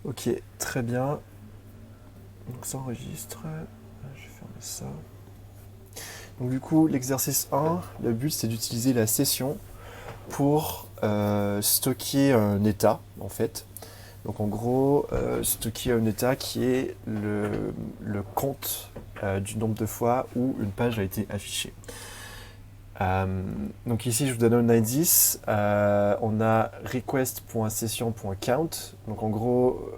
Ok, très bien. Donc ça enregistre. Je vais fermer ça. Donc du coup, l'exercice 1, le but c'est d'utiliser la session pour stocker un état, en fait. Donc en gros, stocker un état qui est le compte du nombre de fois où une page a été affichée. Donc ici, je vous donne un indice. On a request.session.count. Donc en gros,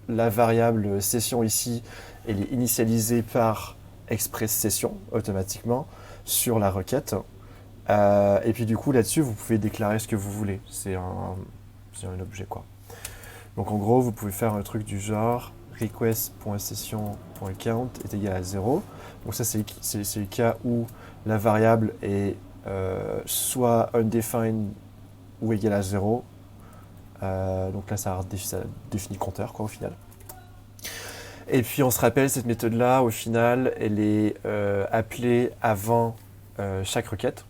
la variable session ici, elle est initialisée par express session automatiquement sur la requête. Et puis du coup, là-dessus, vous pouvez déclarer ce que vous voulez. C'est un objet quoi. Donc en gros, vous pouvez faire un truc du genre request.session.count est égal à 0. Donc ça, c'est le cas où la variable est soit undefined ou égale à 0. Donc là, ça définit le compteur quoi, au final. Et puis on se rappelle, cette méthode-là, au final, elle est appelée avant chaque requête.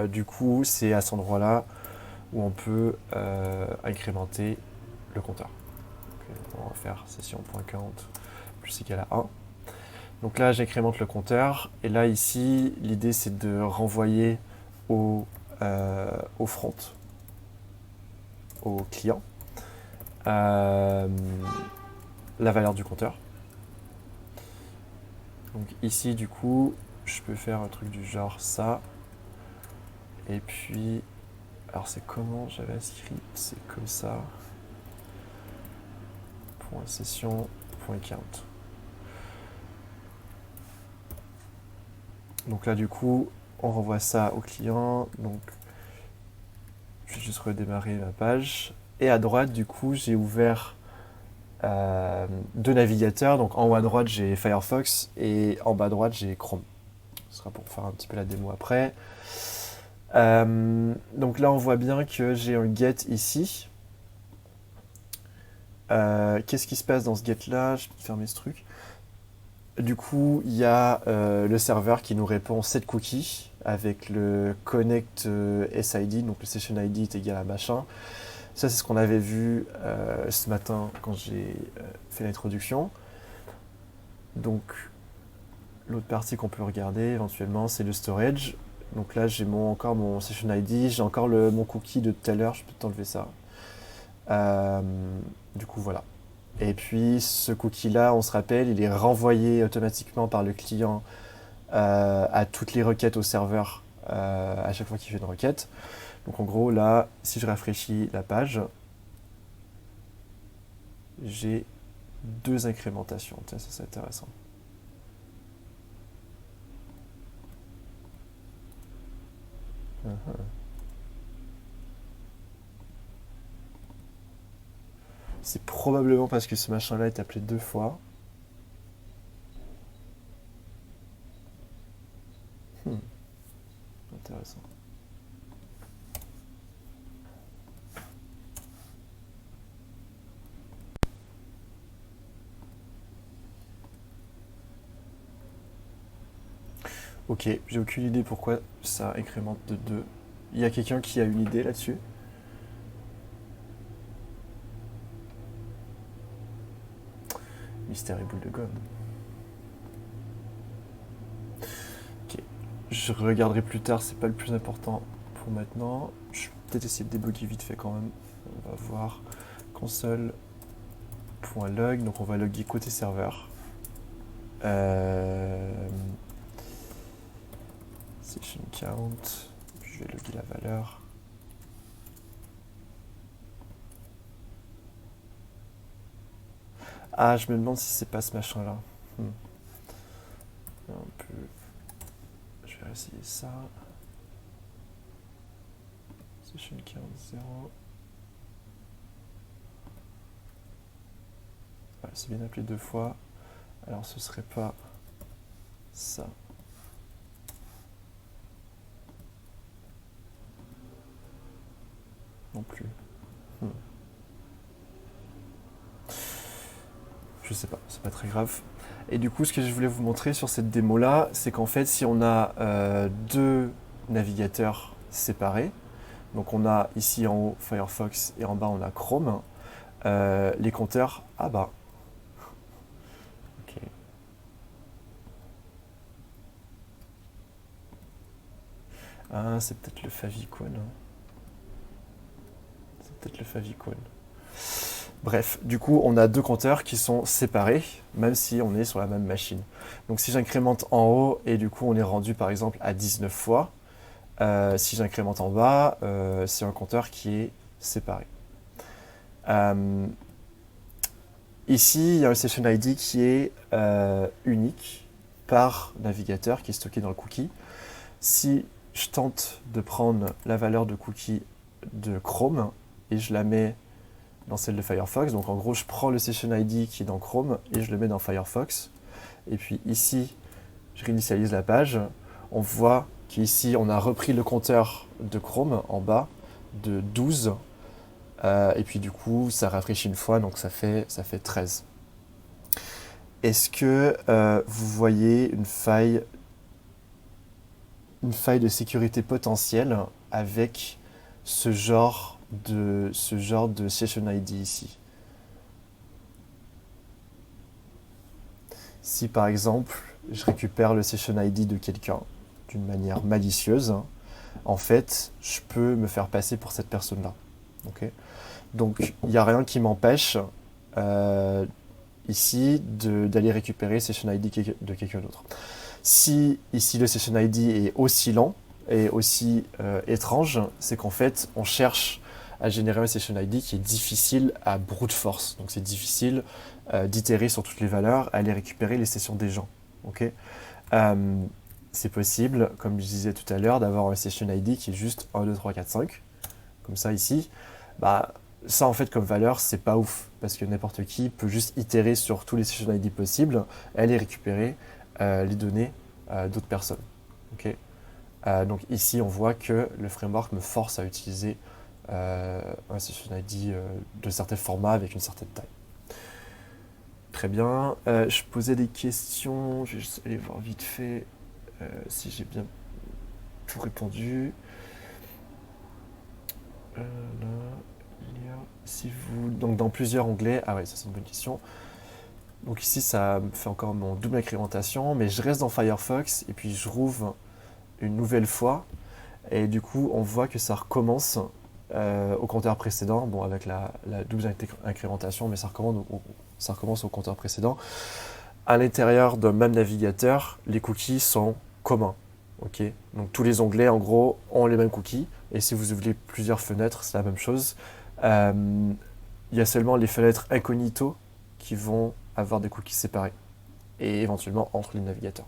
Du coup, c'est à cet endroit-là où on peut incrémenter le compteur. Donc, on va faire session.count plus égal à 1. Donc là, j'incrémente le compteur. Et là, ici, l'idée, c'est de renvoyer au, au front, au client, la valeur du compteur. Donc ici, du coup, je peux faire un truc du genre ça. Et puis, alors c'est comment JavaScript? C'est comme ça. Point session, point count. Donc là, du coup, on renvoie ça au client. Donc, je vais juste redémarrer ma page. Et à droite, du coup, j'ai ouvert deux navigateurs. Donc en haut à droite, j'ai Firefox et en bas à droite, j'ai Chrome. Ce sera pour faire un petit peu la démo après. Donc là, on voit bien que j'ai un get ici. Qu'est-ce qui se passe dans ce get-là? Je vais fermer ce truc. Du coup, il y a le serveur qui nous répond set cookie avec le connect SID, donc le session ID est égal à machin. Ça, c'est ce qu'on avait vu ce matin quand j'ai fait l'introduction. Donc, l'autre partie qu'on peut regarder éventuellement, c'est le storage. Donc là, j'ai encore mon session ID, j'ai encore mon cookie de tout à l'heure, je peux t'enlever ça. Euh, du coup, voilà. Et puis, ce cookie-là, on se rappelle, il est renvoyé automatiquement par le client à toutes les requêtes au serveur à chaque fois qu'il fait une requête. Donc en gros, là, si je rafraîchis la page, j'ai deux incrémentations. Tiens, ça c'est intéressant. Uh-huh. C'est probablement parce que ce machin-là est appelé deux fois. Hmm, intéressant. Ok, j'ai aucune idée pourquoi ça incrémente de 2. Il y a quelqu'un qui a une idée là-dessus? Mystère et boule de gomme. Ok, je regarderai plus tard, c'est pas le plus important pour maintenant. Je vais peut-être essayer de débugger vite fait quand même. On va voir console.log, donc on va loguer côté serveur. Session count, je vais loguer la valeur. Ah, je me demande si c'est pas ce machin là. Je vais essayer ça. Session count 0. Ouais, c'est bien appelé deux fois. Alors ce serait pas ça. Non plus. Je sais pas, c'est pas très grave. Et du coup, ce que je voulais vous montrer sur cette démo-là, c'est qu'en fait, si on a deux navigateurs séparés, donc on a ici en haut Firefox et en bas on a Chrome, les compteurs. Ah bah. Ok. Ah, c'est peut-être le favicon, hein. C'est peut-être le favicon. Bref, du coup, on a deux compteurs qui sont séparés, même si on est sur la même machine. Donc si j'incrémente en haut, et du coup on est rendu par exemple à 19 fois, si j'incrémente en bas, c'est un compteur qui est séparé. Euh, Ici, il y a un session ID qui est unique par navigateur, qui est stocké dans le cookie. Si je tente de prendre la valeur de cookie de Chrome et je la mets dans celle de Firefox, donc en gros, je prends le session ID qui est dans Chrome et je le mets dans Firefox. Et puis ici, je réinitialise la page. On voit qu'ici, on a repris le compteur de Chrome en bas de 12. Et puis du coup, ça rafraîchit une fois, donc ça fait 13. Est-ce que vous voyez une faille de sécurité potentielle avec ce genre de session ID ici? Si par exemple, je récupère le session ID de quelqu'un d'une manière malicieuse, en fait, je peux me faire passer pour cette personne-là. Okay. Donc, il n'y a rien qui m'empêche ici d'aller récupérer le session ID de quelqu'un d'autre. Si ici le session ID est aussi lent et aussi étrange, c'est qu'en fait, on cherche à générer un session ID qui est difficile à brute force. Donc, c'est difficile d'itérer sur toutes les valeurs, à aller récupérer les sessions des gens. Okay. C'est possible, comme je disais tout à l'heure, d'avoir un session ID qui est juste 1, 2, 3, 4, 5. Comme ça ici. Bah, ça en fait comme valeur, c'est pas ouf. Parce que n'importe qui peut juste itérer sur tous les session ID possibles et aller récupérer les données d'autres personnes. Okay. Donc ici, on voit que le framework me force à utiliser un session ID de certains formats avec une certaine taille. Très bien. Je posais des questions. Je vais juste aller voir vite fait si j'ai bien tout répondu. Là, si vous, donc dans plusieurs onglets, ah ouais, ça c'est une bonne question. Donc ici, ça me fait encore mon double incrémentation, mais je reste dans Firefox et puis je rouvre une nouvelle fois. Et du coup, on voit que ça recommence au compteur précédent, bon, avec la double incrémentation, mais ça recommence au compteur précédent. À l'intérieur d'un même navigateur, les cookies sont communs. Okay. Donc tous les onglets, en gros, ont les mêmes cookies. Et si vous ouvrez plusieurs fenêtres, c'est la même chose. Il y a seulement les fenêtres incognito qui vont avoir des cookies séparés. Et éventuellement entre les navigateurs.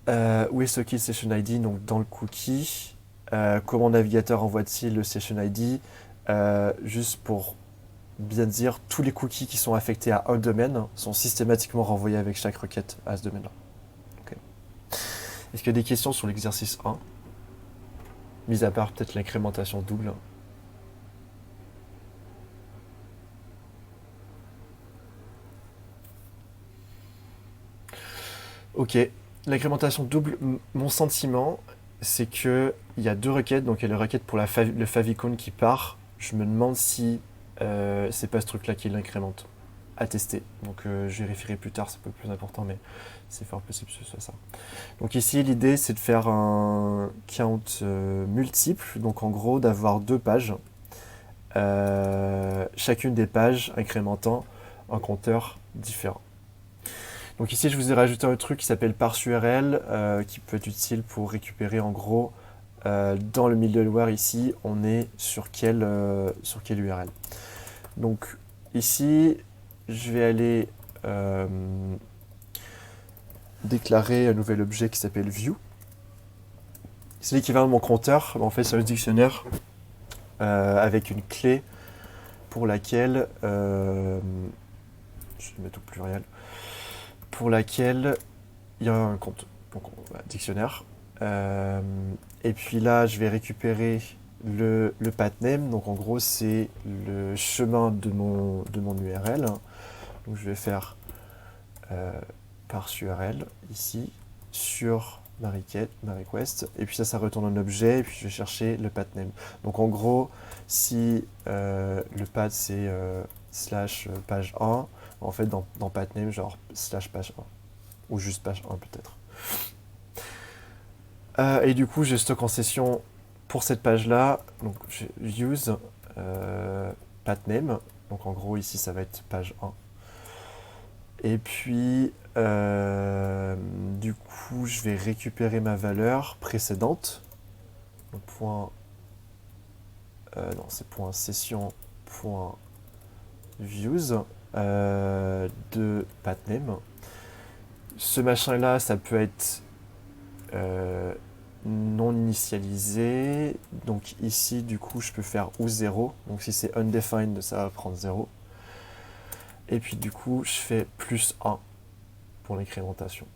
Où est stocké le session ID? Donc dans le cookie. Comment le navigateur envoie-t-il le session ID? Juste pour bien dire, tous les cookies qui sont affectés à un domaine sont systématiquement renvoyés avec chaque requête à ce domaine-là. Okay. Est-ce qu'il y a des questions sur l'exercice 1? Mis à part peut-être l'incrémentation double. Ok, l'incrémentation double, mon sentiment, c'est que il y a deux requêtes. Donc il y a la requête pour le favicon qui part. Je me demande si c'est pas ce truc-là qui l'incrémente. À tester. Donc je vérifierai plus tard, c'est un peu plus important, mais c'est fort possible que ce soit ça. Donc ici, l'idée, c'est de faire un count multiple. Donc en gros, d'avoir deux pages. Chacune des pages incrémentant un compteur différent. Donc ici, je vous ai rajouté un truc qui s'appelle parseURL, qui peut être utile pour récupérer en gros, dans le middleware ici, on est sur quelle URL. Donc ici, je vais aller déclarer un nouvel objet qui s'appelle view. C'est l'équivalent de mon compteur, en fait c'est un dictionnaire avec une clé pour laquelle, je vais mettre au pluriel, pour laquelle il y a un compte, donc dictionnaire. Et puis là, je vais récupérer le pathname, donc en gros c'est le chemin de mon URL. Donc je vais faire parseURL ici sur ma request, et puis ça retourne un objet, et puis je vais chercher le path name. Donc en gros, si le path c'est slash page 1, en fait dans path name, genre slash page 1, ou juste page 1 peut-être. Et du coup, je stocke en session pour cette page-là, donc je use path name, donc en gros ici ça va être page 1. Et puis, du coup, je vais récupérer ma valeur précédente. Donc, point, non, c'est point session, point views de pathname. Ce machin-là, ça peut être non initialisé. Donc ici, du coup, je peux faire ou 0. Donc si c'est undefined, ça va prendre 0. Et puis du coup, je fais plus 1 pour l'incrémentation.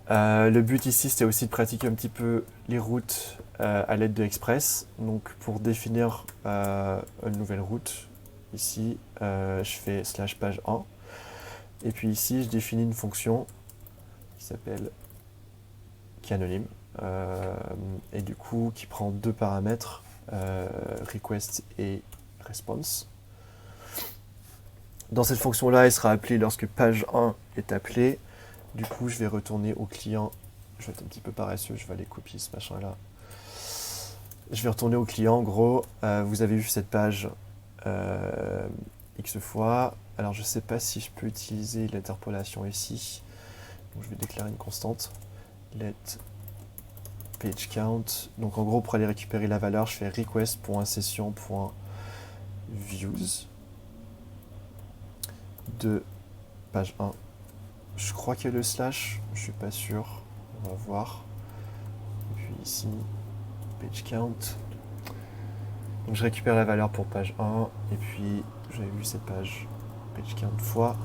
Le but ici, c'était aussi de pratiquer un petit peu les routes à l'aide de Express. Donc pour définir une nouvelle route, ici, je fais slash page 1. Et puis ici, je définis une fonction qui s'appelle qui est anonyme. Et du coup, qui prend deux paramètres, request et response. Dans cette fonction-là, elle sera appelée lorsque page 1 est appelée. Du coup, je vais retourner au client. Je vais être un petit peu paresseux, je vais aller copier ce machin-là. Je vais retourner au client. En gros, vous avez vu cette page X fois. Alors, je ne sais pas si je peux utiliser l'interpolation ici. Donc, je vais déclarer une constante. Let page count. Donc, en gros, pour aller récupérer la valeur, je fais request.session.views de page 1. Je crois qu'il y a le slash, je suis pas sûr. On va voir. Et puis ici, page count. Donc je récupère la valeur pour page 1. Et puis j'avais vu cette page count fois.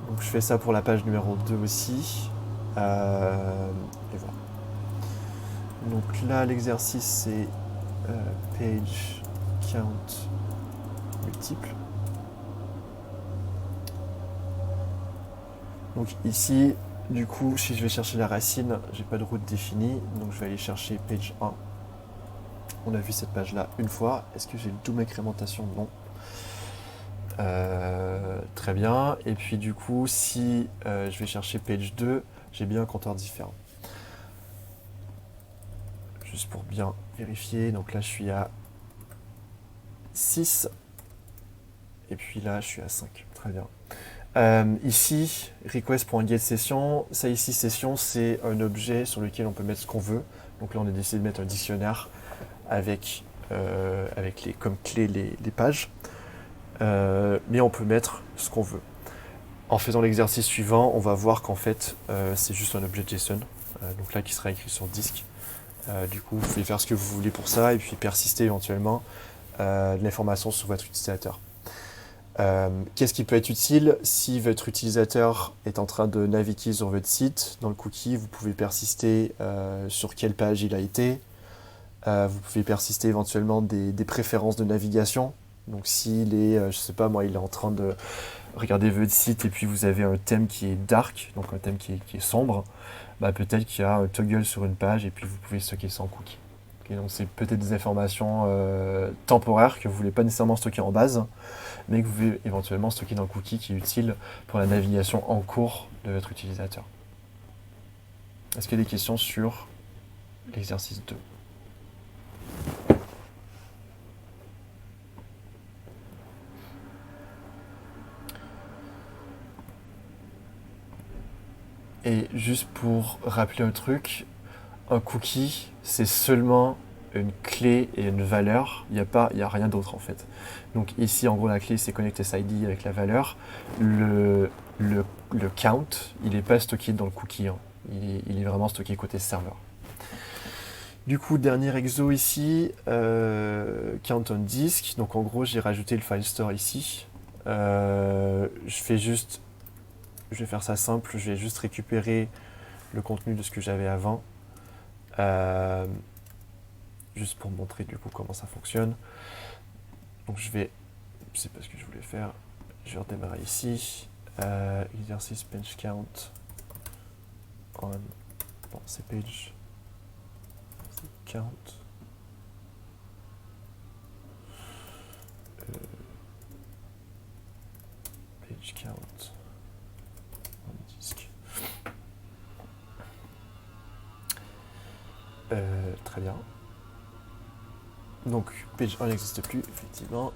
Donc je fais ça pour la page numéro 2 aussi. Et voilà. Donc là, l'exercice, c'est page count multiple. Donc ici, du coup, si je vais chercher la racine, j'ai pas de route définie, donc je vais aller chercher page 1. On a vu cette page-là une fois. Est-ce que j'ai le double incrémentation? Non. Très bien. Et puis du coup, si je vais chercher page 2, j'ai bien un compteur différent. Juste pour bien vérifier. Donc là, je suis à 6. Et puis là, je suis à 5. Très bien. Ici, request.getSession, ça ici, session, c'est un objet sur lequel on peut mettre ce qu'on veut. Donc là, on a décidé de mettre un dictionnaire avec comme clé les pages. Mais on peut mettre ce qu'on veut. En faisant l'exercice suivant, on va voir qu'en fait, c'est juste un objet JSON. Donc là, qui sera écrit sur disque. Du coup, vous pouvez faire ce que vous voulez pour ça et puis persister éventuellement de l'information sur votre utilisateur. Qu'est-ce qui peut être utile si votre utilisateur est en train de naviguer sur votre site? Dans le cookie, vous pouvez persister sur quelle page il a été. Vous pouvez persister éventuellement des préférences de navigation. Donc s'il est, je sais pas moi, il est en train de regarder votre site et puis vous avez un thème qui est dark, donc un thème qui est sombre, bah peut-être qu'il y a un toggle sur une page et puis vous pouvez stocker ça en cookie. Okay, donc c'est peut-être des informations temporaires que vous ne voulez pas nécessairement stocker en base, mais que vous pouvez éventuellement stocker dans le cookie qui est utile pour la navigation en cours de votre utilisateur. Est-ce qu'il y a des questions sur l'exercice 2? Et juste pour rappeler un truc, un cookie, c'est seulement une clé et une valeur. Il n'y a rien d'autre en fait. Donc ici, en gros, la clé, c'est connect_sid avec la valeur. Le count, il n'est pas stocké dans le cookie. Hein. Il est vraiment stocké côté serveur. Du coup, dernier exo ici, count on disk. Donc en gros, j'ai rajouté le file store ici. Je vais faire ça simple, je vais juste récupérer le contenu de ce que j'avais avant. Juste pour montrer du coup comment ça fonctionne. Donc c'est pas ce que je voulais faire, je vais redémarrer ici. Exercice bench count. on. Bon, c'est page. C'est count. Page count. On disque. Très bien. Donc, page 1 n'existe plus, effectivement.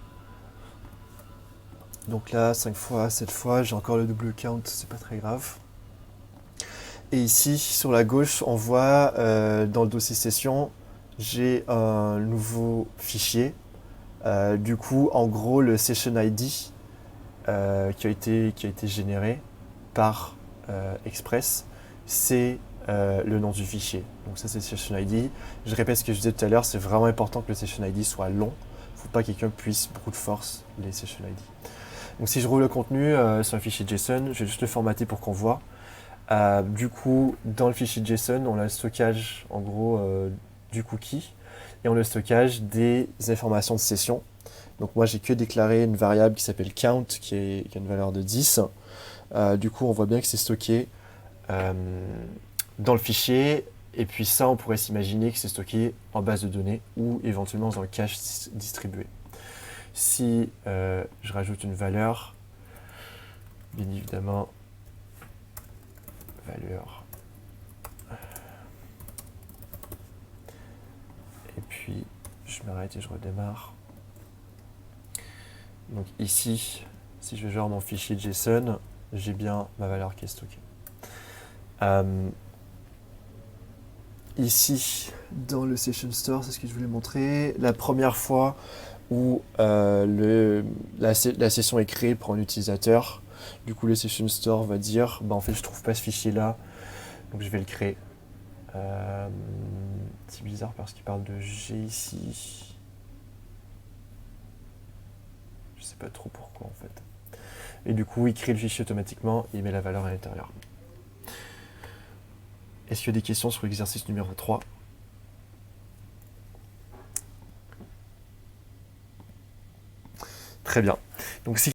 Donc là, 5 fois, 7 fois, j'ai encore le double count, c'est pas très grave. Et ici, sur la gauche, on voit dans le dossier session, j'ai un nouveau fichier. Du coup, en gros, le session ID qui a été généré par Express, c'est le nom du fichier. Donc ça, c'est le session ID. Je répète ce que je disais tout à l'heure, c'est vraiment important que le session ID soit long. Il ne faut pas que quelqu'un puisse brute force les session ID. Donc si je roule le contenu sur un fichier JSON, je vais juste le formater pour qu'on voit. Du coup, dans le fichier JSON, on a le stockage en gros du cookie et on a le stockage des informations de session. Donc moi, j'ai que déclaré une variable qui s'appelle count qui a une valeur de 10. Du coup, on voit bien que c'est stocké dans le fichier. Et puis ça, on pourrait s'imaginer que c'est stocké en base de données ou éventuellement dans un cache distribué. Si je rajoute une valeur, bien évidemment, valeur. Et puis, je m'arrête et je redémarre. Donc ici, si je vais voir mon fichier JSON, j'ai bien ma valeur qui est stockée. Ici, dans le Session Store, c'est ce que je voulais montrer. La première fois où la session est créée pour un utilisateur, du coup le Session Store va dire bah, en fait je trouve pas ce fichier là, donc je vais le créer. C'est bizarre parce qu'il parle de G ici. Je sais pas trop pourquoi en fait. Et du coup il crée le fichier automatiquement et il met la valeur à l'intérieur. Est-ce qu'il y a des questions sur l'exercice numéro 3 ? Très bien. Donc si